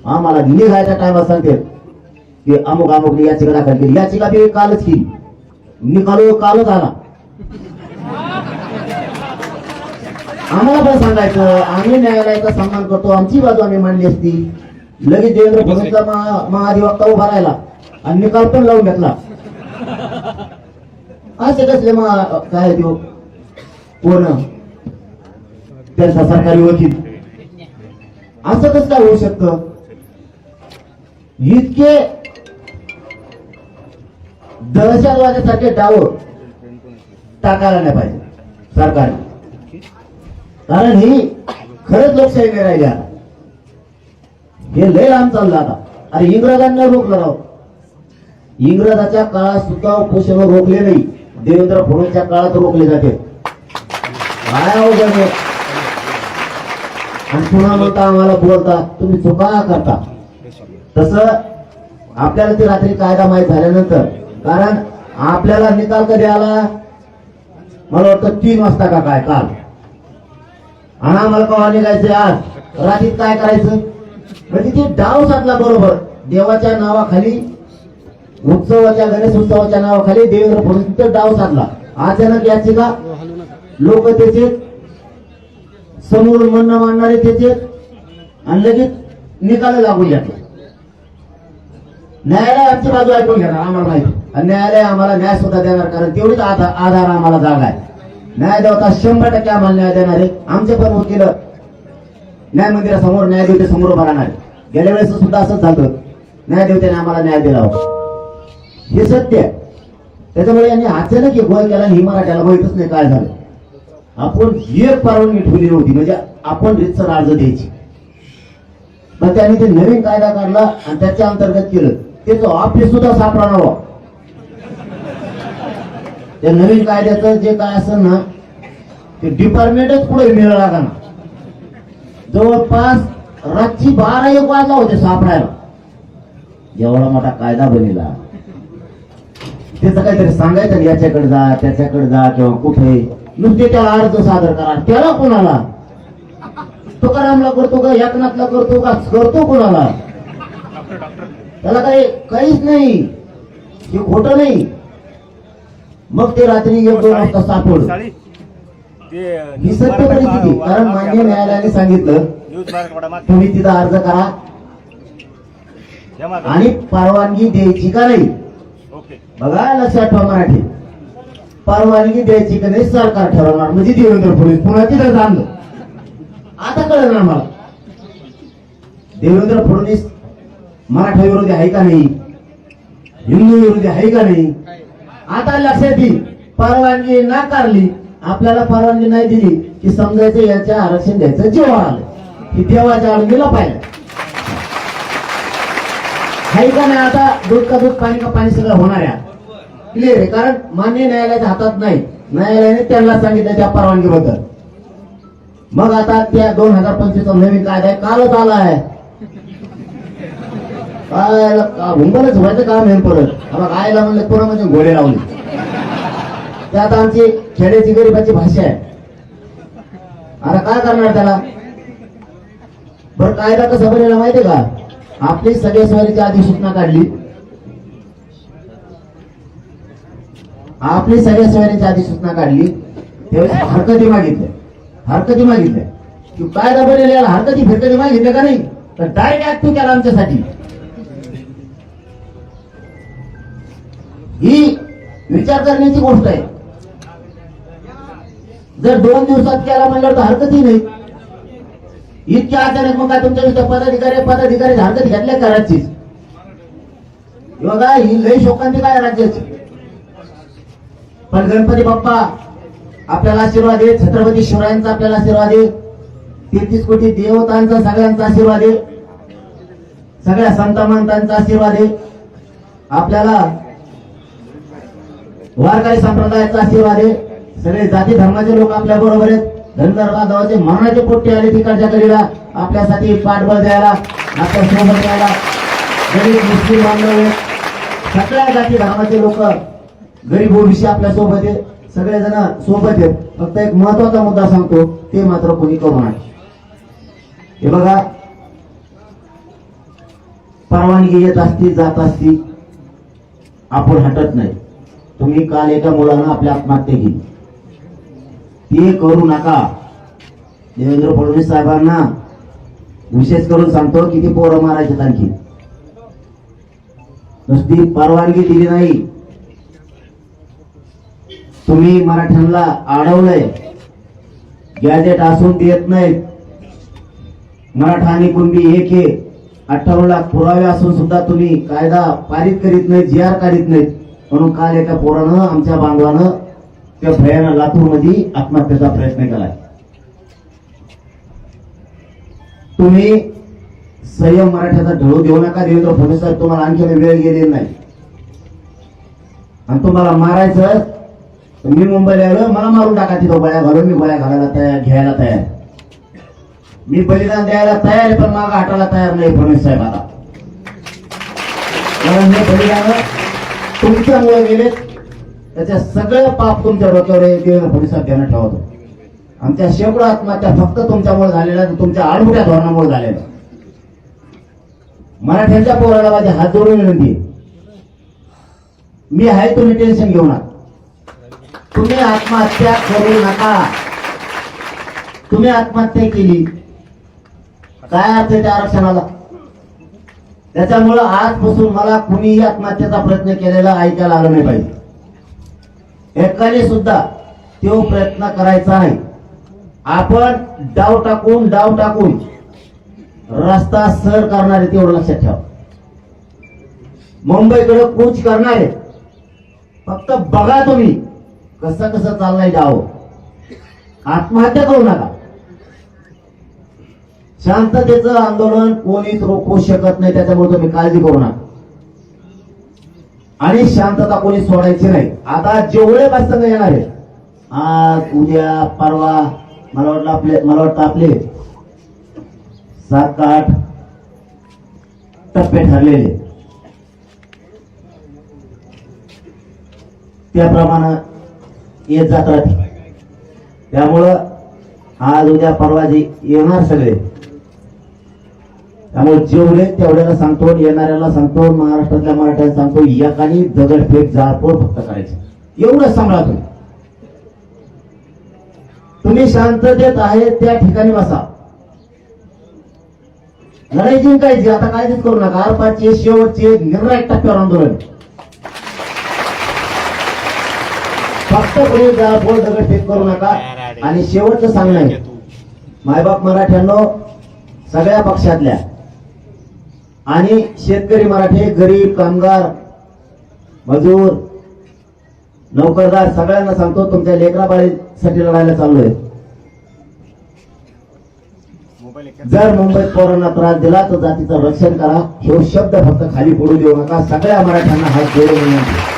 आम्हाला निघायच्या टायमात सांगते की अमुक अमुक याचिका दाखल केली, याचिका बी कालच केली, निकाल कालच आला. आम्हाला पण सांगायचं, आम्ही न्यायालयाचा सन्मान करतो, आमची बाजू आम्ही मांडली असती. लगेच देवेंद्र फडणवीसचा महाधिवक्ता उभा राहिला आणि निकाल पण लावून घेतला. असे कसले काय देऊ कोण त्यांचा सरकारी वकील, असं कसं काय होऊ शकतं? इतके दहशतवाद्यासारखे डाव टाकायला नाही पाहिजे सरकारने, कारण ही खरंच लोकशाही नाही राहिली. आता हे लय लांब चाललं. आता अरे इंग्रजांना रोखलं राव, इंग्रजाच्या काळात सुद्धा उपोषण रोखले नाही, देवेंद्र फडणवीसच्या काळात रोखले जाते. काय अवघड आहे. आणि पुन्हा म्हणता आम्हाला बोलता तुम्ही चुका करता. तसं आपल्याला ती रात्री कायदा माहीत झाल्यानंतर, कारण आपल्याला निकाल कधी आला मला वाटतं 3 वाजता का काय काल, आणि आम्हाला केव्हा निघायचं आज रात्रीत काय करायचं. म्हणजे ते डाव साधला बरोबर देवाच्या नावाखाली, उत्सवाच्या गणेश उत्सवाच्या नावाखाली देवेंद्र फडणवीस डाव साधला. अचानक याचिका लोक त्याचे समोर म्हणणं मांडणारे त्याचे, आणि लगेच निकाल लागून जातो. न्यायालय आमची बाजू ऐकून घेणार आम्हाला माहिती, आणि न्यायालय आम्हाला न्याय सुद्धा देणार, कारण तेवढीच आधार आम्हाला जागा आहे. न्याय देवता 100% आम्हाला न्याय देणार आहे. आमचे पण वकील न्याय मंदिरासमोर न्यायदेवतेसमोर उभा राहणार. गेल्या वेळेस सुद्धा असंच झालं, न्यायदेवतेने आम्हाला न्याय दिला होता, हे सत्य आहे. त्याच्यामुळे यांनी अचानक एक गोळ केला, ही मराठ्याला माहितच नाही काय झालं. आपण एक परवानगी ठेवली नव्हती, म्हणजे आपण रितसर अर्ज द्यायची, पण त्यांनी ते नवीन कायदा काढला आणि त्याच्या अंतर्गत केलं. त्याचं ऑफिस सुद्धा सापडा नव्हतं. त्या नवीन कायद्याचं जे काय असेल ना ते डिपार्टमेंटच पुढे मिळाला लागा ना. जवळपास रात्री 12-1 वाजला होते सापडायला. एवढा मोठा कायदा बनेला, त्याचं काहीतरी सांगायचं, याच्याकडे जा त्याच्याकडे जा किंवा कुठे, नुसते त्याला अर्ज सादर करा. त्याला कोणाला तुकारामला करतो का, एकनाथला करतो का, करतो कोणाला? त्याला काहीच नाही, हे खोटं नाही. मग ते रात्री 1-2 वाजता सापडलं. ही सत्य परिस्थिती. कारण मान्य न्यायालयाने सांगितलं तुम्ही तिथं अर्ज करा आणि परवानगी द्यायची का नाही. बघा लक्षात ठेवा मराठी, परवानगी द्यायची का नाही सरकार ठरवणार. म्हणजे देवेंद्र फडणवीस पुन्हा तिथं जाणलं. आता कळलं ना मला देवेंद्र फडणवीस मराठा विरोधी आहे का नाही, हिंदू विरोधी आहे का नाही. आता लक्षात येईल. परवानगी नाकारली, आपल्याला परवानगी नाही दिली की समजायचं याच्या आरक्षण द्यायचं जेव्हा आलं की देवाच्या आडमीला पाहिलं आहे का नाही. आता दूध का दूध पाणी का पाणी सगळं होणार आहे, क्लिअर आहे. कारण मान्य न्यायालयाच्या हातात नाही, न्यायालयाने त्यांना सांगितलं त्या परवानगीबद्दल. मग आता त्या 2025 नवीन कायदा आहे, कालच आला आहे. काय हुंबलच व्हायचं काम आहे. परत आता आयला म्हणलं पुन्हा म्हणजे घोडे लावले. त्यात आमची खेड्याची गरीबाची भाषा आहे. आता काय करणार त्याला. बरं कायदा कसा बनेला माहितीये का. आपली सगळ्या स्वारीची अधिसूचना काढली, आपली सगळ्या स्वारीची अधिसूचना काढली त्यावेळेस हरकती मागितल्या की कायदा बनेल, हरकती फिरकती मागितल्या का नाही, तर डायरेक्ट ऍक्टिव्ह केला आमच्यासाठी. ही विचार करण्याची गोष्ट आहे. जर 2 दिवसात केला म्हणल्यावर तर हरकतही नाही. इतक्या अचानक मग काय तुमच्या पदाधिकारी हरकत घेतल्या करायचीच. बघा ही लई शोकांती काय राज्याची. पण गणपती बाप्पा आपल्याला आशीर्वाद दे, छत्रपती शिवरायांचा आपल्याला आशीर्वाद दे, 33 कोटी देवतांचा सगळ्यांचा आशीर्वाद दे, सगळ्या संत महंतांचा आशीर्वाद दे, आपल्याला वारकरी संप्रदायाचा आशीर्वाद आहे. सगळे जाती धर्माचे लोक आपल्या बरोबर आहेत. धनगर बांधवाचे मरणाचे पोट्टे आले तिकडच्या कडेला आपल्यासाठी पाठबळ द्यायला, आपल्या सोबत द्यायला. गरीब मुस्लिम बांधव, सगळ्या जाती धर्माचे लोक, गरीब ओबीसी आपल्या सोबत आहेत, सगळेजण सोबत आहेत. फक्त एक महत्वाचा मुद्दा सांगतो, ते मात्र कोणी करू नये. हे बघा परवानगी येत असती जात असती, आपण हटत नाही. तुम्ही काल एका मुलानं आपली आत्महत्या केली, ते करू नका. देवेंद्र फडणवीस साहेबांना विशेष करून सांगतो, किती पोरं मारायचे आणखी. नुसती परवानगी दिली नाही, तुम्ही मराठ्यांना अडवलंय. गॅजेट असून देत नाहीत. मराठा आणि कुणबी एक आहे, 58 लाख पुरावे असून सुद्धा तुम्ही कायदा पारित करीत नाही, जी आर काढीत नाहीत. म्हणून काल एका पोरानं, आमच्या बांधवानं त्या भयानं लातूर मध्ये आत्महत्येचा प्रयत्न केलाय. तुम्ही संयम मराठ्याचा ढळू देऊ नका. देवेंद्र फडणवीस साहेब, तुम्हाला आणखी वेळ गेलेली नाही. आणि तुम्हाला मारायचं, मी मुंबईला आलो, मला मारून टाका, तिथं बळ्या घालून मी बळ्या घालायला तयार, घ्यायला तयार, मी बलिदान द्यायला तयार आहे, पण मागं हटायला तयार नाही फडणवीस साहेब. आता कारण हे बलिदान तुमच्यामुळे गेले, त्याच्या सगळं पाप तुमच्या डोक्यावर देवेंद्र फडणवीस साहेब ध्यानात ठेवतो. आमच्या शेकडो आत्महत्या फक्त तुमच्यामुळे झालेल्या, तुमच्या आडमुठ्या धोरणामुळे झालेल्या. मराठ्यांच्या पोराला माझे हात जोडून विनंती, मी आहे, तुम्ही टेन्शन घेऊ नका. तुम्ही आत्महत्या करू नका. तुम्ही आत्महत्या केली, काय अर्थ आहे त्या आरक्षणाला? त्याच्यामुळं आजपासून मला कुणीही आत्महत्येचा प्रयत्न केलेला ऐकायला आलं नाही पाहिजे. एकाने सुद्धा तो प्रयत्न करायचा नाही. आपण डाव टाकून रस्ता सर करणारे, तेवढं लक्षात ठेवा. मुंबईकडे कूच करणारे, फक्त बघा तुम्ही कसं कसं चाललंय डाव. आत्महत्या करू नका. शांततेचं आंदोलन कोणीच रोखू शकत नाही, त्याच्यामुळे तुम्ही काळजी करू नका. आणि शांतता कोणी सोडायची नाही. आता जेवढे प्रसंग येणार आहे, आज उद्या परवा, मला वाटतं आपले 7 का 8 टप्पे ठरलेले, त्याप्रमाणे येत जात राहते. त्यामुळं आज उद्या परवा जे येणार सगळे, त्यामुळे जेवढे तेवढ्याला सांगतो, येणाऱ्याला सांगतो, महाराष्ट्रातल्या मराठ्यांना सांगतो, एकानी दगडफेक जाळपोळ फक्त करायची, एवढं सांभाळा. तुम्ही शांततेत आहे त्या ठिकाणी बसा. लढाई जिंकायची, आता काळजीच करू नका. आरपारचे शेवटचे निर्णायक टप्प्यावर आंदोलन, फक्त कोणी जाळपोळ दगडफेक करू नका. आणि शेवटचं सांगणं आहे, मायबाप मराठ्यांनो, सगळ्या पक्षातल्या आणि शेतकरी मराठे, गरीब, कामगार, मजूर, नोकरदार, सगळ्यांना सांगतो, तुमच्या लेकराबाळीसाठी लढायला चाललोय. जर मुंबईत पोरांना त्रास दिला तर जातीचं रक्षण करा. हे शब्द फक्त खाली पडू देऊ नका. सगळ्या मराठ्यांना हात जोडून विनंती.